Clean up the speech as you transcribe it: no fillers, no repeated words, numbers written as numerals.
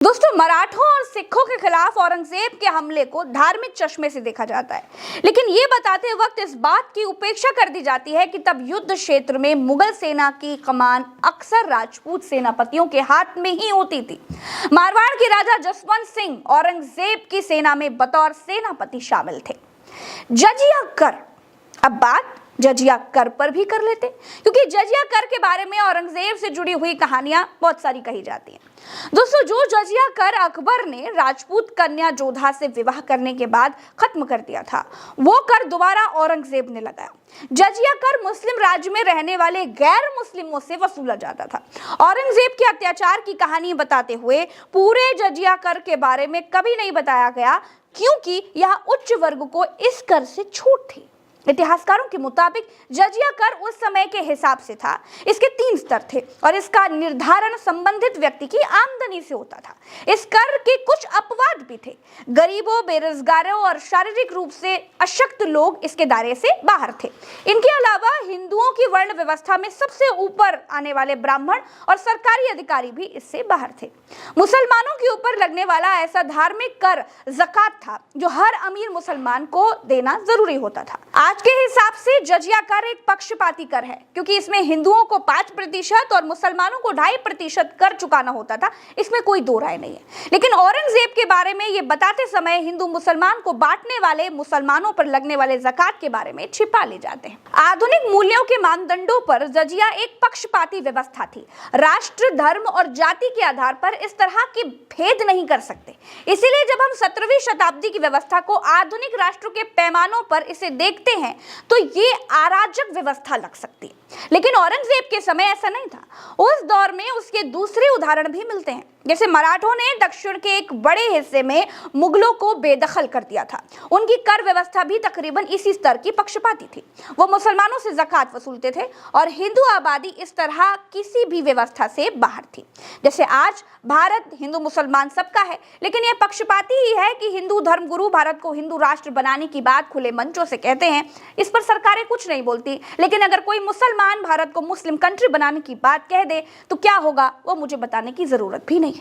दोस्तों, मराठों और सिखों के खिलाफ औरंगजेब के हमले को धार्मिक चश्मे से देखा जाता है, लेकिन ये बताते वक्त इस बात की उपेक्षा कर दी जाती है कि तब युद्ध क्षेत्र में मुगल सेना की कमान अक्सर राजपूत सेनापतियों के हाथ में ही होती थी। मारवाड़ के राजा जसवंत सिंह औरंगजेब की सेना में बतौर सेनापति शामिल थे। जजिया कर, अब बात जजिया कर पर भी कर लेते, क्योंकि जजिया कर के बारे में औरंगजेब से जुड़ी हुई कहानियां बहुत सारी कही जाती हैं। दोस्तों, जो जजिया कर अकबर ने राजपूत कन्या जोधा से विवाह करने के बाद खत्म कर दिया था, वो कर दोबारा औरंगजेब ने लगाया। जजिया कर मुस्लिम राज्य में रहने वाले गैर मुस्लिमों से वसूला जाता था। औरंगजेब के अत्याचार की कहानी बताते हुए पूरे जजिया कर के बारे में कभी नहीं बताया गया, क्योंकि यहाँ उच्च वर्ग को इस कर से छूट थी। इतिहासकारों के मुताबिक जजिया कर उस समय के हिसाब से था। इसके 3 स्तर थे और इसका निर्धारण संबंधित व्यक्ति की आमदनी से होता था। इस कर के कुछ अपवाद भी थे। गरीबों, बेरोजगारों और शारीरिक रूप से अशक्त लोग इसके दायरे से बाहर थे। इनके अलावा हिंदुओं की वर्ण व्यवस्था में सबसे ऊपर आने वाले ब्राह्मण और सरकारी अधिकारी भी इससे बाहर थे। मुसलमानों के ऊपर लगने वाला ऐसा धार्मिक कर ज़कात था, जो हर अमीर मुसलमान को देना जरूरी होता था। आज के हिसाब से जजिया कर एक पक्षपाती कर है, क्योंकि इसमें हिंदुओं को 5% और मुसलमानों को 2.5% कर चुकाना होता था। इसमें कोई दो राय नहीं है। लेकिन औरंगजेब के बारे में ये बताते समय हिंदू मुसलमान को बांटने वाले मुसलमानों पर लगने वाले ज़कात के बारे में छिपा ले जाते हैं। आधुनिक मूल्यों के मानदंडों पर जजिया एक पक्षपाती व्यवस्था थी। राष्ट्र, धर्म और जाति के आधार पर इस तरह के भेद नहीं कर सकते। इसीलिए जब हम 17वीं शताब्दी की व्यवस्था को आधुनिक राष्ट्रों के पैमानों पर इसे देखते हैं तो ये अराजक व्यवस्था लग सकती है। लेकिन औरंगजेब के समय ऐसा नहीं था। उस दौर में उसके दूसरे उदाहरण भी मिलते हैं, जैसे मराठों ने दक्षिण के एक बड़े हिस्से में मुगलों को बेदखल कर दिया था। उनकी कर व्यवस्था भी तकरीबन इसी स्तर की पक्षपाती थी। वो मुसलमानों से ज़कात वसूलते थे और हिंदू आबादी इस तरह किसी भी व्यवस्था से बाहर थी। जैसे आज भारत हिंदू मुसलमान सबका है, लेकिन यह पक्षपाती ही है कि हिंदू धर्मगुरु भारत को हिंदू राष्ट्र बनाने की बात खुले मंचों से कहते हैं। इस पर सरकारें कुछ नहीं बोलती, लेकिन अगर कोई मुसलमान भारत को मुस्लिम कंट्री बनाने की बात कह दे तो क्या होगा वो मुझे बताने की जरूरत भी नहीं है।